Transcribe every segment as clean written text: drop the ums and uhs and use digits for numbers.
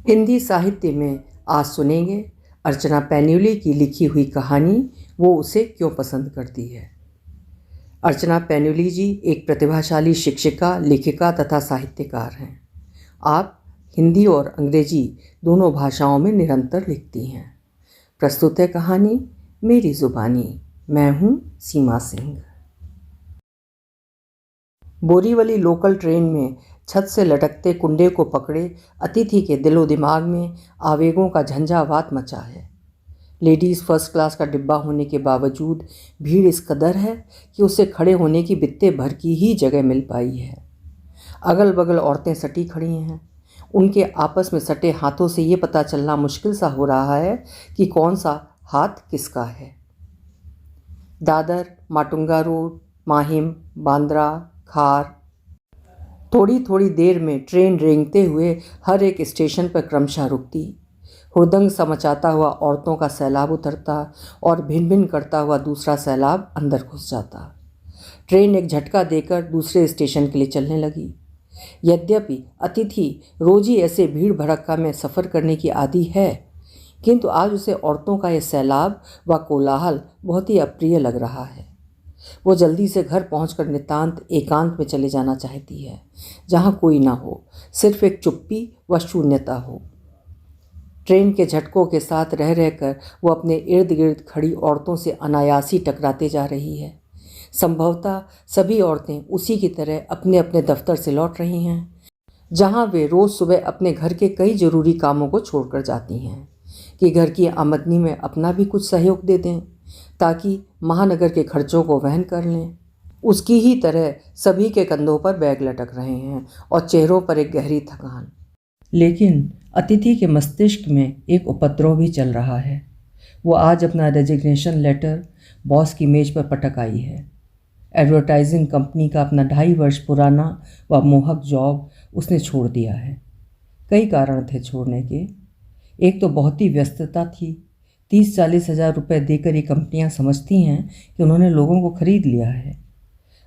हिंदी साहित्य में आज सुनेंगे अर्चना पैन्यूली की लिखी हुई कहानी वो उसे क्यों पसंद करती है। अर्चना पैन्यूली जी एक प्रतिभाशाली शिक्षिका, लेखिका तथा साहित्यकार हैं। आप हिंदी और अंग्रेजी दोनों भाषाओं में निरंतर लिखती हैं। प्रस्तुत है कहानी मेरी ज़ुबानी। मैं हूँ सीमा सिंह। बोरीवली लोकल ट्रेन में छत से लटकते कुंडे को पकड़े अतिथि के दिलो दिमाग में आवेगों का झंझावात मचा है। लेडीज़ फर्स्ट क्लास का डिब्बा होने के बावजूद भीड़ इस कदर है कि उसे खड़े होने की बित्ते भर की ही जगह मिल पाई है। अगल बगल औरतें सटी खड़ी हैं। उनके आपस में सटे हाथों से ये पता चलना मुश्किल सा हो रहा है कि कौन सा हाथ किसका है। दादर, माटुंगा रोड, माहिम, बांद्रा, खार, थोड़ी थोड़ी देर में ट्रेन रेंगते हुए हर एक स्टेशन पर क्रमशः रुकती। हुड़दंग सा मचाता हुआ औरतों का सैलाब उतरता और भिन भिन करता हुआ दूसरा सैलाब अंदर घुस जाता। ट्रेन एक झटका देकर दूसरे स्टेशन के लिए चलने लगी। यद्यपि अतिथि रोज ही ऐसे भीड़ भड़क्का में सफ़र करने की आदी है, किंतु आज उसे औरतों का यह सैलाब व कोलाहल बहुत ही अप्रिय लग रहा है। वो जल्दी से घर पहुंचकर नितांत एकांत में चले जाना चाहती है, जहां कोई ना हो, सिर्फ एक चुप्पी व शून्यता हो। ट्रेन के झटकों के साथ रह रहकर वो अपने इर्द गिर्द खड़ी औरतों से अनायासी टकराते जा रही है। संभवतः सभी औरतें उसी की तरह अपने अपने दफ्तर से लौट रही हैं, जहां वे रोज़ सुबह अपने घर के कई ज़रूरी कामों को छोड़कर जाती हैं कि घर की आमदनी में अपना भी कुछ सहयोग दे दें, ताकि महानगर के खर्चों को वहन कर लें। उसकी ही तरह सभी के कंधों पर बैग लटक रहे हैं और चेहरों पर एक गहरी थकान। लेकिन अतिथि के मस्तिष्क में एक उपद्रव भी चल रहा है। वो आज अपना रेजिग्नेशन लेटर बॉस की मेज पर पटक आई है। एडवर्टाइजिंग कंपनी का अपना 2.5 वर्ष पुराना व मोहक जॉब उसने छोड़ दिया है। कई कारण थे छोड़ने के। एक तो बहुत ही व्यस्तता थी। 30-40 हज़ार रुपये देकर ये कंपनियां समझती हैं कि उन्होंने लोगों को खरीद लिया है।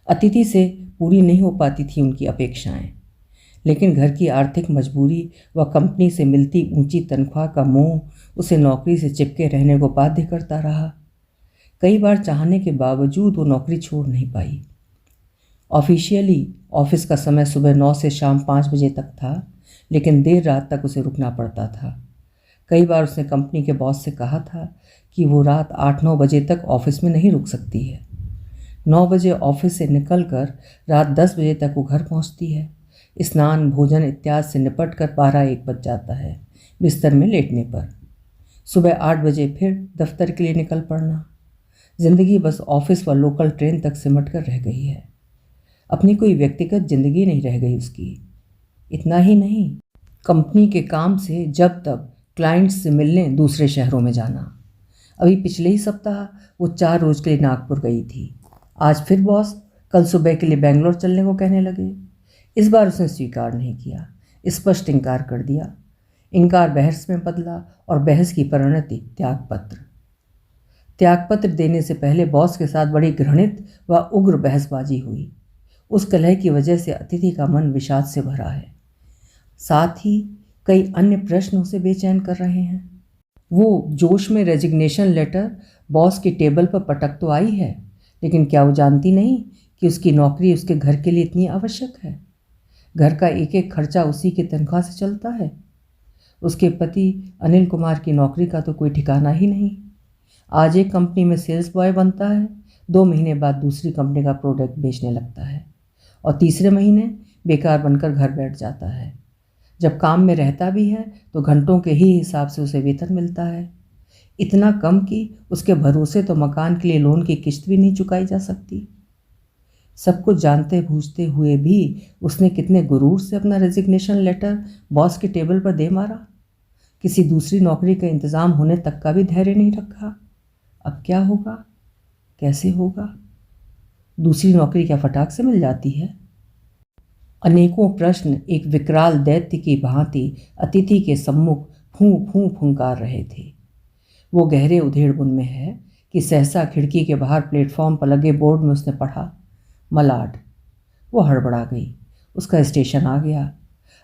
अतिथि से पूरी नहीं हो पाती थी उनकी अपेक्षाएं, लेकिन घर की आर्थिक मजबूरी व कंपनी से मिलती ऊंची तनख्वाह का मोह उसे नौकरी से चिपके रहने को बाध्य करता रहा। कई बार चाहने के बावजूद वो नौकरी छोड़ नहीं पाई। ऑफिशियली ऑफिस का समय सुबह 9 से शाम 5 बजे तक था, लेकिन देर रात तक उसे रुकना पड़ता था। कई बार उसने कंपनी के बॉस से कहा था कि वो रात 8-9 बजे तक ऑफिस में नहीं रुक सकती है। 9 बजे ऑफिस से निकलकर रात 10 बजे तक वो घर पहुंचती है। स्नान, भोजन इत्यादि से निपट कर 12-1 बज जाता है बिस्तर में लेटने पर। सुबह 8 बजे फिर दफ्तर के लिए निकल पड़ना। ज़िंदगी बस ऑफिस व लोकल ट्रेन तक सिमट कर रह गई है। अपनी कोई व्यक्तिगत ज़िंदगी नहीं रह गई उसकी। इतना ही नहीं, कंपनी के काम से जब तब क्लाइंट्स से मिलने दूसरे शहरों में जाना। अभी पिछले ही सप्ताह वो 4 रोज़ के लिए नागपुर गई थी। आज फिर बॉस कल सुबह के लिए बेंगलोर चलने को कहने लगे। इस बार उसने स्वीकार नहीं किया, स्पष्ट इनकार कर दिया। इनकार बहस में बदला और बहस की परिणति त्यागपत्र। त्यागपत्र देने से पहले बॉस के साथ बड़ी घृणित व उग्र बहसबाजी हुई। उस कलह की वजह से अतिथि का मन विषाद से भरा है। साथ ही कई अन्य प्रश्न उसे बेचैन कर रहे हैं। वो जोश में रेजिग्नेशन लेटर बॉस की टेबल पर पटक तो आई है, लेकिन क्या वो जानती नहीं कि उसकी नौकरी उसके घर के लिए इतनी आवश्यक है। घर का एक एक खर्चा उसी की तनख्वाह से चलता है। उसके पति अनिल कुमार की नौकरी का तो कोई ठिकाना ही नहीं। आज एक कंपनी में सेल्स बॉय बनता है, 2 महीने बाद दूसरी कंपनी का प्रोडक्ट बेचने लगता है और तीसरे महीने बेकार बनकर घर बैठ जाता है। जब काम में रहता भी है तो घंटों के ही हिसाब से उसे वेतन मिलता है। इतना कम कि उसके भरोसे तो मकान के लिए लोन की किश्त भी नहीं चुकाई जा सकती। सब कुछ जानते बूझते हुए भी उसने कितने गुरूर से अपना रेजिग्नेशन लेटर बॉस के टेबल पर दे मारा। किसी दूसरी नौकरी का इंतज़ाम होने तक का भी धैर्य नहीं रखा। अब क्या होगा, कैसे होगा? दूसरी नौकरी क्या फटाक से मिल जाती है? अनेकों प्रश्न एक विकराल दैत्य की भांति अतिथि के सम्मुख फूं फूं फुंकार रहे थे। वो गहरे उधेड़बुन में है कि सहसा खिड़की के बाहर प्लेटफॉर्म पर लगे बोर्ड में उसने पढ़ा, मलाड। वो हड़बड़ा गई। उसका स्टेशन आ गया।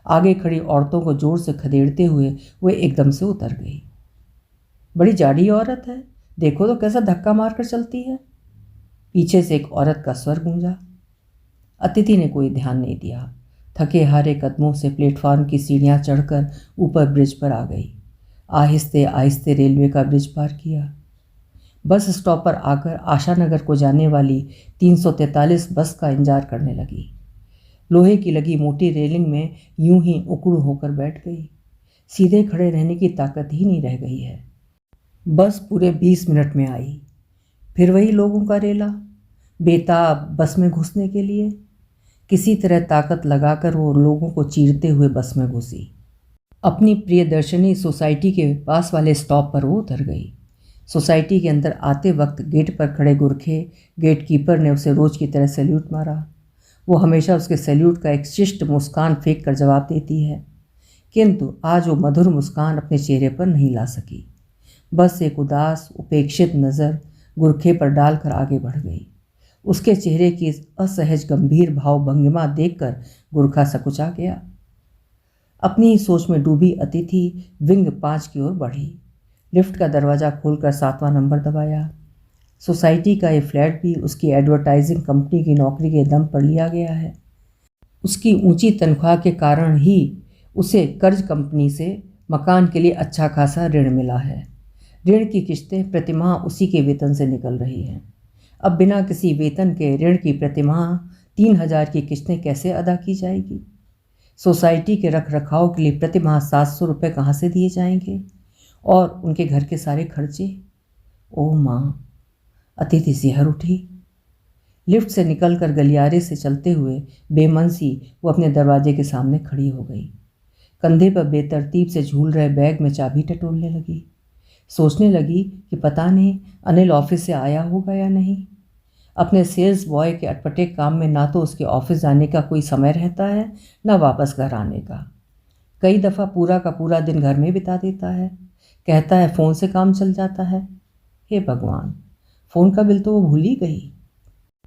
आगे खड़ी औरतों को जोर से खदेड़ते हुए वो एकदम से उतर गई। बड़ी जाड़ी औरत है, देखो तो कैसा धक्का मारकर चलती है, पीछे से एक औरत का स्वर गूंजा। अतिथि ने कोई ध्यान नहीं दिया। थके हारे कदमों से प्लेटफॉर्म की सीढ़ियां चढ़कर ऊपर ब्रिज पर आ गई। आहिस्ते आहिस्ते रेलवे का ब्रिज पार किया। बस स्टॉप पर आकर आशानगर को जाने वाली 343 बस का इंतजार करने लगी। लोहे की लगी मोटी रेलिंग में यूं ही उकड़ू होकर बैठ गई। सीधे खड़े रहने की ताकत ही नहीं रह गई है। बस पूरे 20 मिनट में आई। फिर वही लोगों का रेला, बेताब बस में घुसने के लिए। किसी तरह ताकत लगाकर वो लोगों को चीरते हुए बस में घुसी। अपनी प्रियदर्शनी सोसाइटी के पास वाले स्टॉप पर वो उतर गई। सोसाइटी के अंदर आते वक्त गेट पर खड़े गुरखे गेट कीपर ने उसे रोज की तरह सैल्यूट मारा। वो हमेशा उसके सैल्यूट का एक शिष्ट मुस्कान फेंक कर जवाब देती है, किंतु आज वो मधुर मुस्कान अपने चेहरे पर नहीं ला सकी। बस एक उदास उपेक्षित नज़र गुरखे पर डालकर आगे बढ़ गई। उसके चेहरे की इस असहज गंभीर भाव भंगिमा देखकर गुरखा सकुचा गया। अपनी ही सोच में डूबी अतिथि विंग 5 की ओर बढ़ी। लिफ्ट का दरवाज़ा खोलकर 7वां नंबर दबाया। सोसाइटी का ये फ्लैट भी उसकी एडवर्टाइजिंग कंपनी की नौकरी के दम पर लिया गया है। उसकी ऊंची तनख्वाह के कारण ही उसे कर्ज कंपनी से मकान के लिए अच्छा खासा ऋण मिला है। ऋण की किश्तें प्रतिमाह उसी के वेतन से निकल रही हैं। अब बिना किसी वेतन के ऋण की प्रतिमाह 3000 की किश्तें कैसे अदा की जाएगी? सोसाइटी के रख रखाव के लिए प्रतिमाह 700 रुपये कहाँ से दिए जाएंगे? और उनके घर के सारे खर्चे। ओ माँ! अतिथि सिहर उठी। लिफ्ट से निकलकर गलियारे से चलते हुए बेमन सी वो अपने दरवाजे के सामने खड़ी हो गई। कंधे पर बेतरतीब से झूल रहे बैग में चाबी टटोलने लगी। सोचने लगी कि पता नहीं अनिल ऑफिस से आया होगा या नहीं। अपने सेल्स बॉय के अटपटे काम में ना तो उसके ऑफिस जाने का कोई समय रहता है, ना वापस घर आने का। कई दफ़ा पूरा का पूरा दिन घर में बिता देता है। कहता है फ़ोन से काम चल जाता है। हे भगवान, फ़ोन का बिल तो वो भूल ही गई।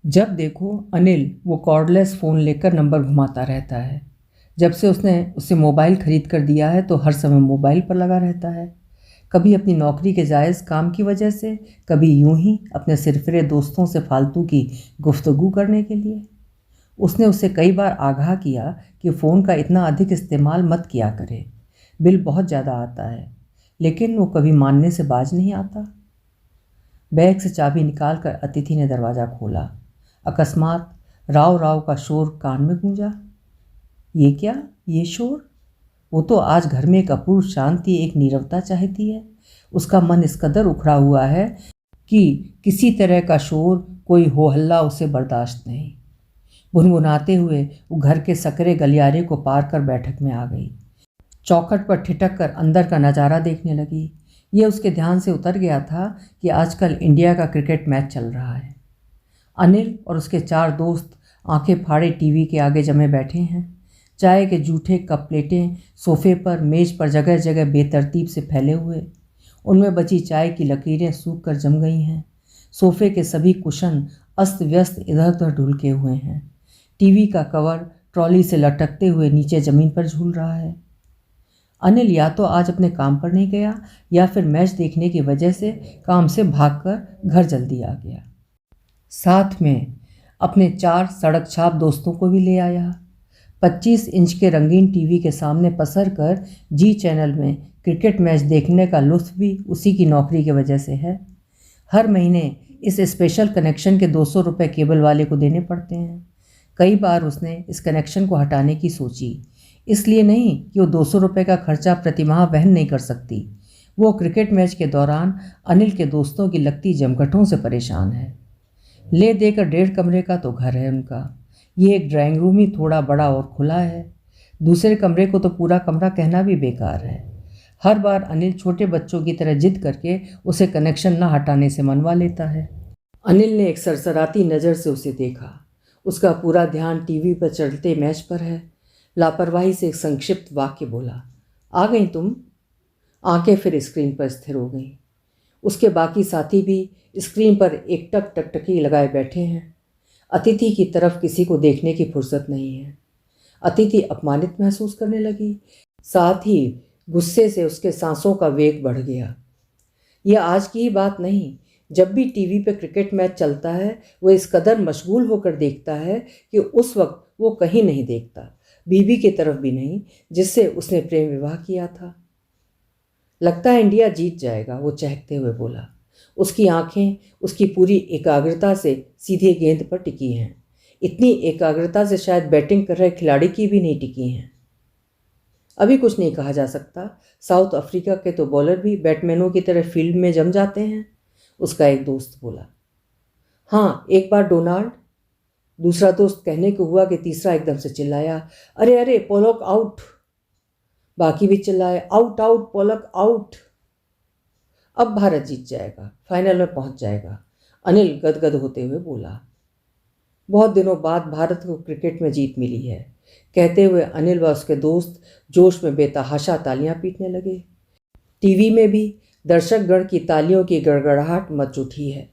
जब देखो अनिल वो कॉर्डलेस फ़ोन लेकर नंबर घुमाता रहता है। जब से उसने उससे मोबाइल ख़रीद कर दिया है तो हर समय मोबाइल पर लगा रहता है। कभी अपनी नौकरी के जायज़ काम की वजह से, कभी यूं ही अपने सिरफिरे दोस्तों से फालतू की गुफ्तगू करने के लिए। उसने उससे कई बार आगाह किया कि फ़ोन का इतना अधिक इस्तेमाल मत किया करे, बिल बहुत ज़्यादा आता है, लेकिन वो कभी मानने से बाज नहीं आता। बैग से चाबी निकालकर अतिथि ने दरवाज़ा खोला। अकस्मात राव राव का शोर कान में गूंजा। ये क्या, ये शोर? वो तो आज घर में एक अपूर्व शांति, एक नीरवता चाहती है। उसका मन इस कदर उखड़ा हुआ है कि किसी तरह का शोर, कोई हो हल्ला उसे बर्दाश्त नहीं। भुनभुनाते हुए वो घर के सकरे गलियारे को पार कर बैठक में आ गई। चौखट पर ठिठक कर अंदर का नज़ारा देखने लगी। ये उसके ध्यान से उतर गया था कि आजकल इंडिया का क्रिकेट मैच चल रहा है। अनिल और उसके 4 दोस्त आंखें फाड़े टीवी के आगे जमे बैठे हैं। चाय के जूठे कप प्लेटें सोफे पर, मेज पर जगह जगह बेतरतीब से फैले हुए। उनमें बची चाय की लकीरें सूख कर जम गई हैं। सोफे के सभी कुशन अस्त व्यस्त इधर उधर ढुलके हुए हैं। टीवी का कवर ट्रॉली से लटकते हुए नीचे ज़मीन पर झूल रहा है। अनिल या तो आज अपने काम पर नहीं गया या फिर मैच देखने की वजह से काम से भागकर घर जल्दी आ गया। साथ में अपने 4 सड़क छाप दोस्तों को भी ले आया। 25 इंच के रंगीन टीवी के सामने पसर कर जी चैनल में क्रिकेट मैच देखने का लुत्फ़ भी उसी की नौकरी की वजह से है। हर महीने इस स्पेशल कनेक्शन के 200 रुपये केबल वाले को देने पड़ते हैं। कई बार उसने इस कनेक्शन को हटाने की सोची, इसलिए नहीं कि वो 200 रुपये का खर्चा प्रतिमाह वहन नहीं कर सकती। वो क्रिकेट मैच के दौरान अनिल के दोस्तों की लगती जमघटों से परेशान है। ले देकर 1.5 कमरे का तो घर है उनका। ये एक ड्राइंग रूम ही थोड़ा बड़ा और खुला है। दूसरे कमरे को तो पूरा कमरा कहना भी बेकार है। हर बार अनिल छोटे बच्चों की तरह जिद करके उसे कनेक्शन न हटाने से मनवा लेता है। अनिल ने एक सरसराती नज़र से उसे देखा। उसका पूरा ध्यान टीवी पर चलते मैच पर है। लापरवाही से एक संक्षिप्त वाक्य बोला, आ गई तुम? आंखें फिर स्क्रीन पर स्थिर हो गईं। उसके बाकी साथी भी स्क्रीन पर एक टक टकटकी लगाए बैठे हैं। अतिथि की तरफ किसी को देखने की फुर्सत नहीं है। अतिथि अपमानित महसूस करने लगी। साथ ही गुस्से से उसके सांसों का वेग बढ़ गया। यह आज की ही बात नहीं, जब भी टीवी पर क्रिकेट मैच चलता है वो इस कदर मशगूल होकर देखता है कि उस वक्त वो कहीं नहीं देखता, बीबी की तरफ भी नहीं जिससे उसने प्रेम विवाह किया था। लगता है इंडिया जीत जाएगा, वो चहकते हुए बोला। उसकी आंखें उसकी पूरी एकाग्रता से सीधे गेंद पर टिकी हैं। इतनी एकाग्रता से शायद बैटिंग कर रहे खिलाड़ी की भी नहीं टिकी हैं। अभी कुछ नहीं कहा जा सकता, साउथ अफ्रीका के तो बॉलर भी बैट्समैनों की तरह फील्ड में जम जाते हैं, उसका एक दोस्त बोला। हाँ, एक बार डोनाल्ड, दूसरा दोस्त कहने को हुआ कि तीसरा एकदम से चिल्लाया, अरे अरे पोलक आउट। बाकी भी चिल्लाए, आउट आउट पोलक आउट। अब भारत जीत जाएगा, फाइनल में पहुंच जाएगा, अनिल गदगद होते हुए बोला। बहुत दिनों बाद भारत को क्रिकेट में जीत मिली है, कहते हुए अनिल व उसके दोस्त जोश में बेतहाशा तालियां पीटने लगे। टीवी में भी दर्शकगण की तालियों की गड़गड़ाहट मच उठी है।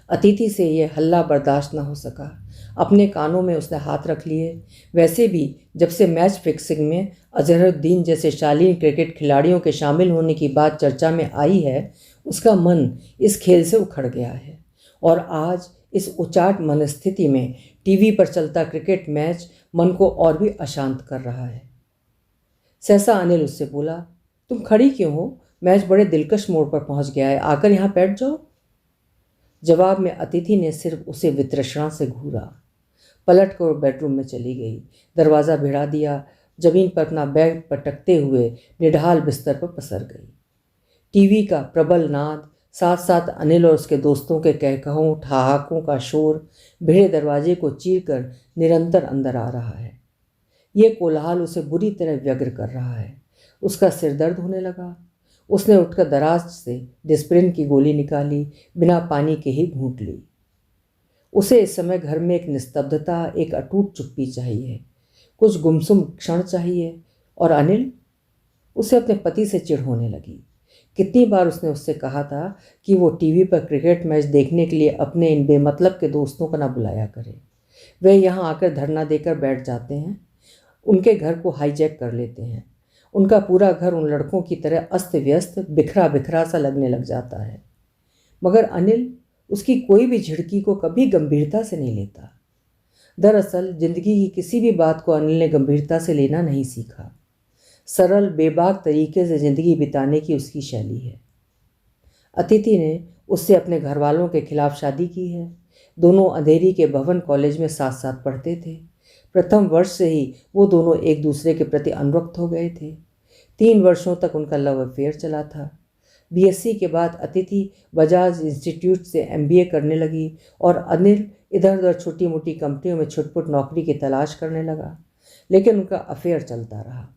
अतिथि से यह हल्ला बर्दाश्त न हो सका। अपने कानों में उसने हाथ रख लिए। वैसे भी जब से मैच फिक्सिंग में अजहरुद्दीन जैसे शालीन क्रिकेट खिलाड़ियों के शामिल होने की बात चर्चा में आई है, उसका मन इस खेल से उखड़ गया है। और आज इस उचाट मनस्थिति में टीवी पर चलता क्रिकेट मैच मन को और भी अशांत कर रहा है। सहसा अनिल उससे बोला, तुम खड़ी क्यों हो? मैच बड़े दिलकश मोड़ पर पहुंच गया है, आकर यहाँ बैठ जाओ। जवाब में अतिथि ने सिर्फ उसे वितृष्णा से घूरा। पलट कर बेडरूम में चली गई, दरवाज़ा भिड़ा दिया, जमीन पर अपना बैग पटकते हुए निढाल बिस्तर पर पसर गई। टीवी का प्रबल नाद, साथ साथ अनिल और उसके दोस्तों के कहकहों ठहाकों का शोर भिड़े दरवाजे को चीरकर निरंतर अंदर आ रहा है। ये कोलाहल उसे बुरी तरह व्यग्र कर रहा है। उसका सिर दर्द होने लगा। उसने उठकर दराज से डिस्प्रिन की गोली निकाली, बिना पानी के ही घूंट ली। उसे इस समय घर में एक निस्तब्धता, एक अटूट चुप्पी चाहिए, कुछ गुमसुम क्षण चाहिए। और अनिल, उसे अपने पति से चिढ़ होने लगी। कितनी बार उसने उससे कहा था कि वो टीवी पर क्रिकेट मैच देखने के लिए अपने इन बेमतलब के दोस्तों को ना बुलाया करे। वे यहाँ आकर धरना देकर बैठ जाते हैं, उनके घर को हाईजैक कर लेते हैं। उनका पूरा घर उन लड़कों की तरह अस्त व्यस्त, बिखरा बिखरा सा लगने लग जाता है। मगर अनिल उसकी कोई भी झिड़की को कभी गंभीरता से नहीं लेता। दरअसल जिंदगी की किसी भी बात को अनिल ने गंभीरता से लेना नहीं सीखा। सरल बेबाक तरीके से ज़िंदगी बिताने की उसकी शैली है। अतिथि ने उससे अपने घर वालों के खिलाफ शादी की है। दोनों अंधेरी के भवन कॉलेज में साथ साथ पढ़ते थे। प्रथम वर्ष से ही वो दोनों एक दूसरे के प्रति अनुरक्त हो गए थे। 3 वर्षों तक उनका लव अफेयर चला था। बीएससी के बाद अतिथि बजाज इंस्टीट्यूट से एमबीए करने लगी और अनिल इधर उधर छोटी मोटी कंपनियों में छुटपुट नौकरी की तलाश करने लगा, लेकिन उनका अफेयर चलता रहा।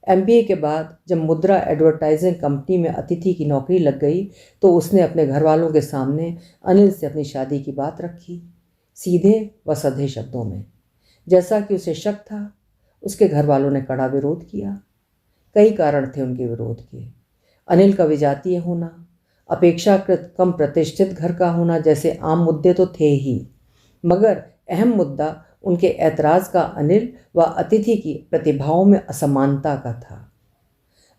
एमबीए के बाद जब मुद्रा एडवर्टाइजिंग कंपनी में अतिथि की नौकरी लग गई तो उसने अपने घर वालों के सामने अनिल से अपनी शादी की बात रखी, सीधे व सधे शब्दों में। जैसा कि उसे शक था, उसके घर वालों ने कड़ा विरोध किया। कई कारण थे उनके विरोध के। अनिल का विजातीय होना, अपेक्षाकृत कम प्रतिष्ठित घर का होना जैसे आम मुद्दे तो थे ही, मगर अहम मुद्दा उनके ऐतराज़ का अनिल व अतिथि की प्रतिभाओं में असमानता का था।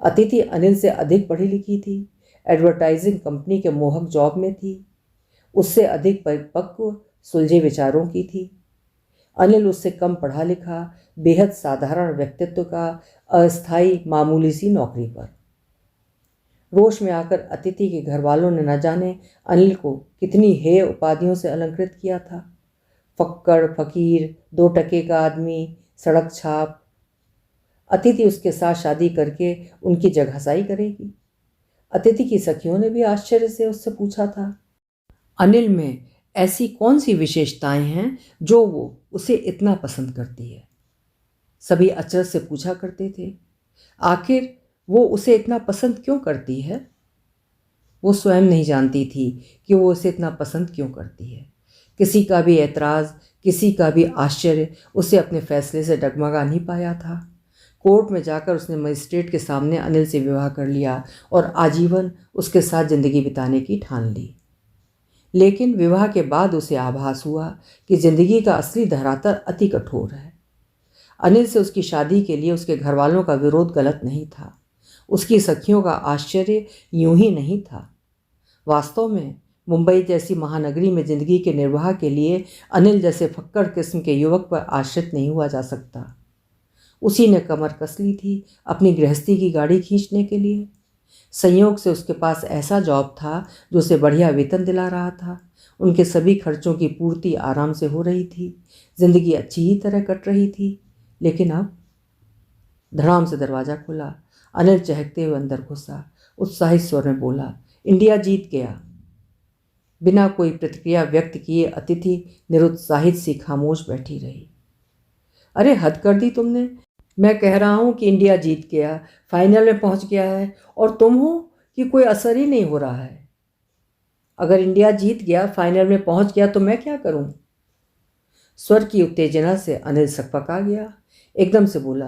अतिथि अनिल से अधिक पढ़ी लिखी थी, एडवर्टाइजिंग कंपनी के मोहक जॉब में थी, उससे अधिक परिपक्व सुलझे विचारों की थी। अनिल उससे कम पढ़ा लिखा, बेहद साधारण व्यक्तित्व का, अस्थायी मामूली सी नौकरी पर। रोष में आकर अतिथि के घर वालों ने न जाने अनिल को कितनी हेय उपाधियों से अलंकृत किया था। फक्कड़, फकीर, 2 टके का आदमी, सड़क छाप। अतिथि उसके साथ शादी करके उनकी जगहसाई करेगी। अतिथि की सखियों ने भी आश्चर्य से उससे पूछा था, अनिल में ऐसी कौन सी विशेषताएं हैं जो वो उसे इतना पसंद करती है। सभी अचरज से पूछा करते थे, आखिर वो उसे इतना पसंद क्यों करती है। वो स्वयं नहीं जानती थी कि वो उसे इतना पसंद क्यों करती है। किसी का भी ऐतराज़, किसी का भी आश्चर्य उसे अपने फैसले से डगमगा नहीं पाया था। कोर्ट में जाकर उसने मजिस्ट्रेट के सामने अनिल से विवाह कर लिया और आजीवन उसके साथ ज़िंदगी बिताने की ठान ली। लेकिन विवाह के बाद उसे आभास हुआ कि ज़िंदगी का असली धरातल अति कठोर है। अनिल से उसकी शादी के लिए उसके घर वालों का विरोध गलत नहीं था। उसकी सखियों का आश्चर्य यूं ही नहीं था। वास्तव में मुंबई जैसी महानगरी में जिंदगी के निर्वाह के लिए अनिल जैसे फक्कड़ किस्म के युवक पर आश्रित नहीं हुआ जा सकता। उसी ने कमर कस ली थी अपनी गृहस्थी की गाड़ी खींचने के लिए। संयोग से उसके पास ऐसा जॉब था जो उसे बढ़िया वेतन दिला रहा था। उनके सभी खर्चों की पूर्ति आराम से हो रही थी। जिंदगी अच्छी ही तरह कट रही थी। लेकिन अब धड़ाम से दरवाज़ा खुला। अनिल चहकते हुए अंदर घुसा। उत्साहित स्वर में बोला, इंडिया जीत गया। बिना कोई प्रतिक्रिया व्यक्त किए अतिथि निरुत्साहित सी खामोश बैठी रही। अरे हद कर दी तुमने। मैं कह रहा हूँ कि इंडिया जीत गया, फाइनल में पहुँच गया है, और तुम हो कि कोई असर ही नहीं हो रहा है। अगर इंडिया जीत गया, फाइनल में पहुँच गया, तो मैं क्या करूँ? स्वर की उत्तेजना से अनिल सकपका गया। एकदम से बोला,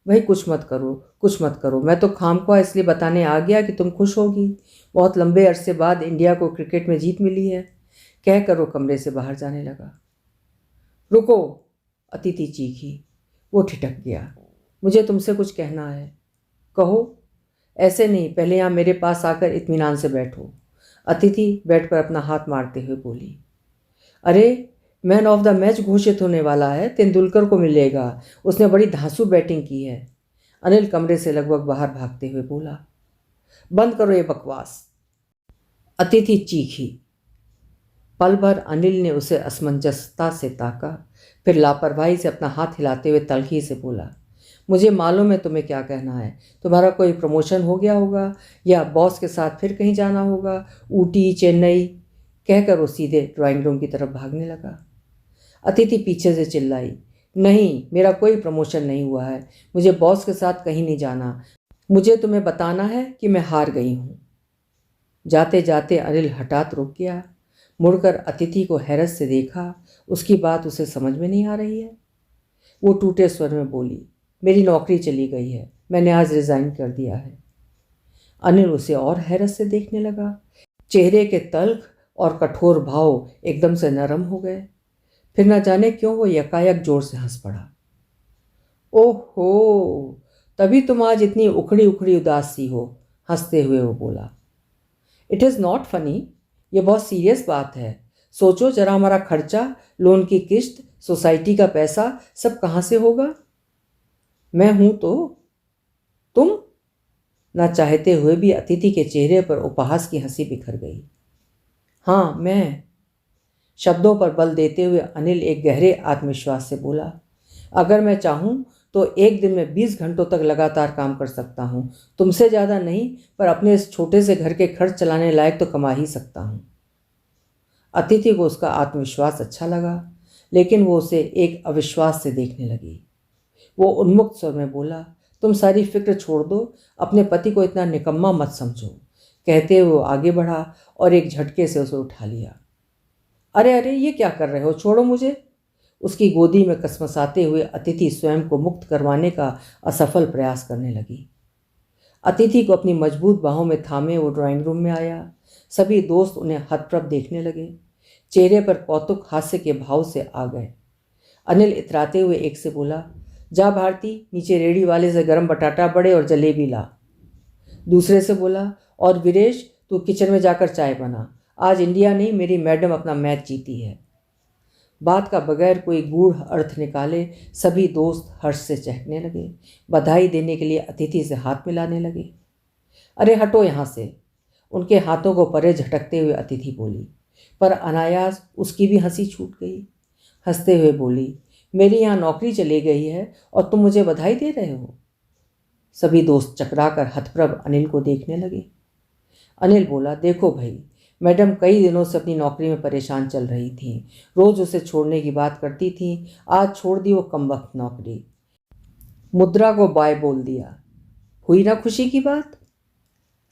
भाई कुछ मत करो, कुछ मत करो। मैं तो खामख्वाह इसलिए बताने आ गया कि तुम खुश होगी। बहुत लंबे अरसे बाद इंडिया को क्रिकेट में जीत मिली है। कह कर वो कमरे से बाहर जाने लगा। रुको, अतिथि चीखी। वो ठिठक गया। मुझे तुमसे कुछ कहना है। कहो। ऐसे नहीं, पहले यहाँ मेरे पास आकर इत्मीनान से बैठो। अतिथि बेड पर अपना हाथ मारते हुए बोली। अरे, मैन ऑफ द मैच घोषित होने वाला है, तेंदुलकर को मिलेगा। उसने बड़ी धांसू बैटिंग की है। अनिल कमरे से लगभग बाहर भागते हुए बोला। बंद करो ये बकवास, अतिथि चीखी। पल भर अनिल ने उसे असमंजसता से ताका, फिर लापरवाही से अपना हाथ हिलाते हुए तल्खी से बोला, मुझे मालूम है तुम्हें क्या कहना है। तुम्हारा कोई प्रमोशन हो गया होगा, या बॉस के साथ फिर कहीं जाना होगा, ऊटी, चेन्नई। कहकर वो सीधे ड्राइंग रूम की तरफ भागने लगा। अतिथि पीछे से चिल्लाई, नहीं, मेरा कोई प्रमोशन नहीं हुआ है। मुझे बॉस के साथ कहीं नहीं जाना। मुझे तुम्हें बताना है कि मैं हार गई हूँ। जाते जाते अनिल हठात रुक गया। मुड़कर अतिथि को हैरत से देखा। उसकी बात उसे समझ में नहीं आ रही है। वो टूटे स्वर में बोली, मेरी नौकरी चली गई है, मैंने आज रिज़ाइन कर दिया है। अनिल उसे और हैरत से देखने लगा। चेहरे के तल्ख और कठोर भाव एकदम से नरम हो गए। फिर न जाने क्यों वो यकायक जोर से हंस पड़ा। ओहो, तभी तुम आज इतनी उखड़ी उखड़ी उदास सी हो। हंसते हुए वो बोला, इट इज़ नॉट फनी, ये बहुत सीरियस बात है। सोचो जरा, हमारा खर्चा, लोन की किस्त, सोसाइटी का पैसा, सब कहाँ से होगा? मैं हूं तो तुम। ना चाहते हुए भी अतिथि के चेहरे पर उपहास की हंसी बिखर गई। हाँ, मैं। शब्दों पर बल देते हुए अनिल एक गहरे आत्मविश्वास से बोला, अगर मैं चाहूँ तो एक दिन में 20 घंटों तक लगातार काम कर सकता हूँ। तुमसे ज़्यादा नहीं, पर अपने इस छोटे से घर के खर्च चलाने लायक तो कमा ही सकता हूँ। अतिथि को उसका आत्मविश्वास अच्छा लगा, लेकिन वो उसे एक अविश्वास से देखने लगी। वो उन्मुक्त स्वर में बोला, तुम सारी फिक्र छोड़ दो, अपने पति को इतना निकम्मा मत समझो। कहते हुए वो आगे बढ़ा और एक झटके से उसे उठा लिया। अरे अरे, ये क्या कर रहे हो, छोड़ो मुझे। उसकी गोदी में कसमसाते हुए अतिथि स्वयं को मुक्त करवाने का असफल प्रयास करने लगी। अतिथि को अपनी मजबूत बाहों में थामे वो ड्राइंग रूम में आया। सभी दोस्त उन्हें हतप्रभ देखने लगे। चेहरे पर कौतुक हास्य के भाव से आ गए। अनिल इतराते हुए एक से बोला, जा भारती, नीचे रेडी वाले से गरम बटाटा बड़े और जलेबी ला। दूसरे से बोला, और वीरेश, तू किचन में जाकर चाय बना। आज इंडिया नहीं, मेरी मैडम अपना मैच जीती है। बात का बगैर कोई गूढ़ अर्थ निकाले सभी दोस्त हर्ष से चहकने लगे। बधाई देने के लिए अतिथि से हाथ मिलाने लगे। अरे हटो यहाँ से, उनके हाथों को परे झटकते हुए अतिथि बोली, पर अनायास उसकी भी हंसी छूट गई। हंसते हुए बोली, मेरी यहाँ नौकरी चली गई है और तुम मुझे बधाई दे रहे हो? सभी दोस्त चकराकर हतप्रभ अनिल को देखने लगे। अनिल बोला, देखो भाई, मैडम कई दिनों से अपनी नौकरी में परेशान चल रही थीं। रोज़ उसे छोड़ने की बात करती थीं। आज छोड़ दी वो कमबख्त नौकरी। मुद्रा को बाय बोल दिया। हुई ना खुशी की बात?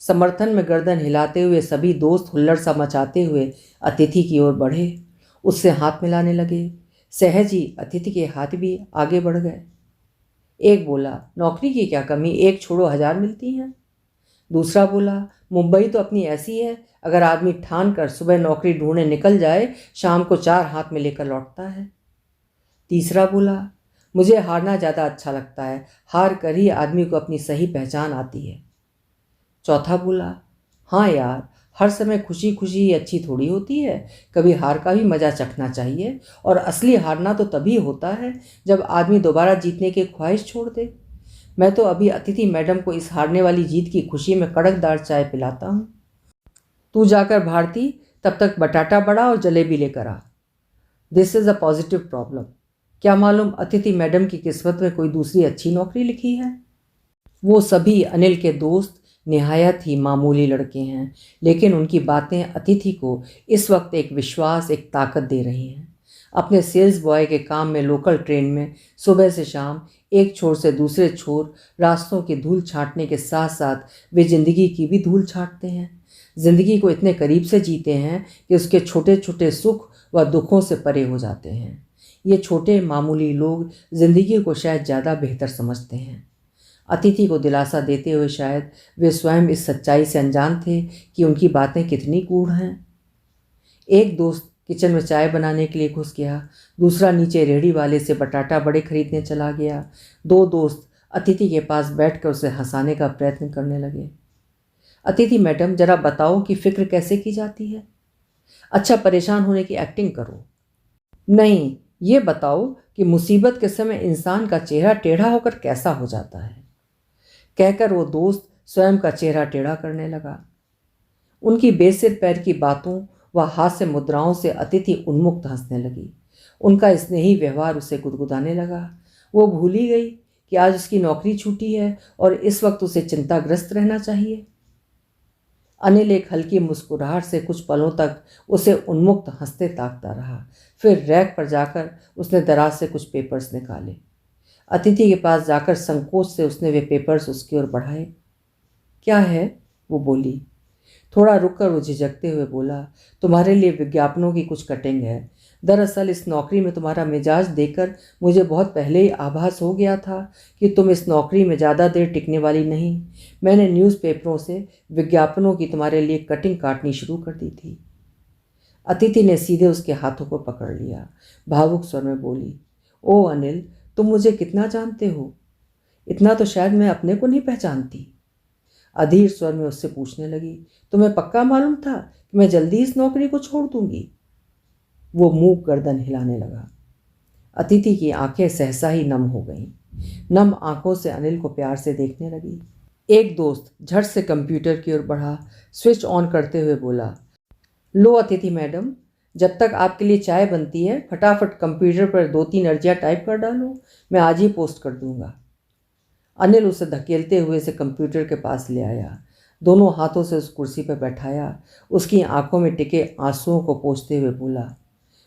समर्थन में गर्दन हिलाते हुए सभी दोस्त हुल्लड़ सा मचाते हुए अतिथि की ओर बढ़े। उससे हाथ मिलाने लगे। सहज ही अतिथि के हाथ भी आगे बढ़ गए। एक बोला, नौकरी की क्या कमी, एक छोड़ो 1000 मिलती हैं। दूसरा बोला, मुंबई तो अपनी ऐसी है, अगर आदमी ठान कर सुबह नौकरी ढूंढने निकल जाए, शाम को 4 हाथ में लेकर लौटता है। तीसरा बोला, मुझे हारना ज़्यादा अच्छा लगता है, हार कर ही आदमी को अपनी सही पहचान आती है। चौथा बोला, हाँ यार, हर समय खुशी खुशी ही अच्छी थोड़ी होती है, कभी हार का भी मज़ा चखना चाहिए। और असली हारना तो तभी होता है जब आदमी दोबारा जीतने की ख्वाहिश छोड़ दे। मैं तो अभी अतिथि मैडम को इस हारने वाली जीत की खुशी में कड़कदार चाय पिलाता हूँ। तू जाकर भारती तब तक बटाटा बड़ा और जलेबी लेकर आ। This is a positive problem. क्या मालूम अतिथि मैडम की किस्मत में कोई दूसरी अच्छी नौकरी लिखी है। वो सभी अनिल के दोस्त निहायत ही मामूली लड़के हैं, लेकिन उनकी बातें अतिथि को इस वक्त एक विश्वास, एक ताकत दे रही हैं। अपने सेल्स बॉय के काम में लोकल ट्रेन में सुबह से शाम एक छोर से दूसरे छोर रास्तों की धूल छांटने के साथ साथ वे ज़िंदगी की भी धूल छांटते हैं। ज़िंदगी को इतने करीब से जीते हैं कि उसके छोटे छोटे सुख व दुखों से परे हो जाते हैं। ये छोटे मामूली लोग ज़िंदगी को शायद ज़्यादा बेहतर समझते हैं। अतिथि को दिलासा देते हुए शायद वे स्वयं इस सच्चाई से अनजान थे कि उनकी बातें कितनी गूढ़ हैं। एक दोस्त किचन में चाय बनाने के लिए घुस गया, दूसरा नीचे रेहड़ी वाले से बटाटा बड़े खरीदने चला गया। दो दोस्त अतिथि के पास बैठकर उसे हंसाने का प्रयत्न करने लगे। अतिथि मैडम, जरा बताओ कि फ़िक्र कैसे की जाती है। अच्छा, परेशान होने की एक्टिंग करो। नहीं, ये बताओ कि मुसीबत के समय इंसान का चेहरा टेढ़ा होकर कैसा हो जाता है। कहकर वो दोस्त स्वयं का चेहरा टेढ़ा करने लगा। उनकी बेसिर पैर की बातों व हास्य मुद्राओं से अतिथि उन्मुक्त हंसने लगी। उनका स्नेही व्यवहार उसे गुदगुदाने लगा। वो भूल ही गई कि आज उसकी नौकरी छूटी है और इस वक्त उसे चिंताग्रस्त रहना चाहिए। अनिल एक हल्की मुस्कुराहट से कुछ पलों तक उसे उन्मुक्त हंसते ताकता रहा। फिर रैक पर जाकर उसने दराज से कुछ पेपर्स निकाले। अतिथि के पास जाकर संकोच से उसने वे पेपर्स उसकी ओर बढ़ाए। क्या है? वो बोली। थोड़ा रुककर वो झिझकते हुए बोला, तुम्हारे लिए विज्ञापनों की कुछ कटिंग है। दरअसल इस नौकरी में तुम्हारा मिजाज देखकर मुझे बहुत पहले ही आभास हो गया था कि तुम इस नौकरी में ज़्यादा देर टिकने वाली नहीं। मैंने न्यूज़पेपरों से विज्ञापनों की तुम्हारे लिए कटिंग काटनी शुरू कर दी थी। अतिथि ने सीधे उसके हाथों को पकड़ लिया। भावुक स्वर में बोली, ओ अनिल, तुम मुझे कितना जानते हो? इतना तो शायद मैं अपने को नहीं पहचानती। अधीर स्वर में उससे पूछने लगी, तुम्हें पक्का मालूम था कि मैं जल्दी इस नौकरी को छोड़ दूंगी? वो मुंह गर्दन हिलाने लगा। अतिथि की आंखें सहसा ही नम हो गईं। नम आंखों से अनिल को प्यार से देखने लगी। एक दोस्त झट से कंप्यूटर की ओर बढ़ा, स्विच ऑन करते हुए बोला, लो अतिथि मैडम, जब तक आपके लिए चाय बनती है फटाफट कंप्यूटर पर 2-3 अर्जियाँ टाइप कर डालो, मैं आज ही पोस्ट कर दूंगा। अनिल उसे धकेलते हुए से कंप्यूटर के पास ले आया, दोनों हाथों से उस कुर्सी पर बैठाया, उसकी आंखों में टिके आंसुओं को पोंछते हुए बोला,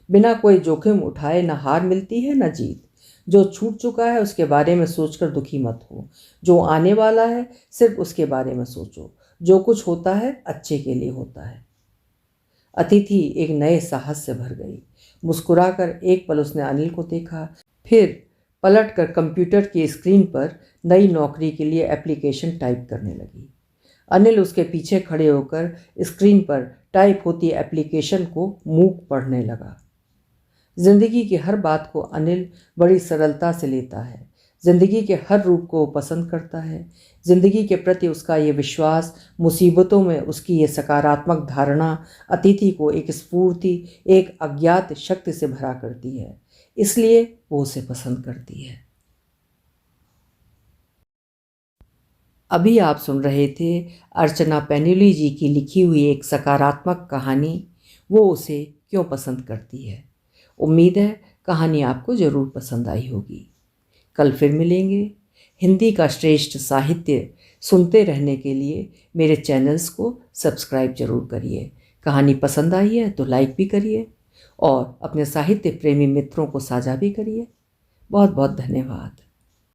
बिना कोई जोखिम उठाए न हार मिलती है न जीत। जो छूट चुका है उसके बारे में सोचकर दुखी मत हो, जो आने वाला है सिर्फ उसके बारे में सोचो। जो कुछ होता है अच्छे के लिए होता है। अतिथि एक नए साहस से भर गई। मुस्कुराकर एक पल उसने अनिल को देखा, फिर पलटकर कंप्यूटर की स्क्रीन पर नई नौकरी के लिए एप्लीकेशन टाइप करने लगी। अनिल उसके पीछे खड़े होकर स्क्रीन पर टाइप होती एप्लीकेशन को मूक पढ़ने लगा। जिंदगी की हर बात को अनिल बड़ी सरलता से लेता है। जिंदगी के हर रूप को वो पसंद करता है। जिंदगी के प्रति उसका ये विश्वास, मुसीबतों में उसकी ये सकारात्मक धारणा अतिथि को एक स्फूर्ति, एक अज्ञात शक्ति से भरा करती है। इसलिए वो उसे पसंद करती है। अभी आप सुन रहे थे अर्चना पैन्यूली जी की लिखी हुई एक सकारात्मक कहानी, वो उसे क्यों पसंद करती है। उम्मीद है कहानी आपको ज़रूर पसंद आई होगी। कल फिर मिलेंगे। हिंदी का श्रेष्ठ साहित्य सुनते रहने के लिए मेरे चैनल्स को सब्सक्राइब जरूर करिए। कहानी पसंद आई है तो लाइक भी करिए और अपने साहित्य प्रेमी मित्रों को साझा भी करिए। बहुत बहुत धन्यवाद।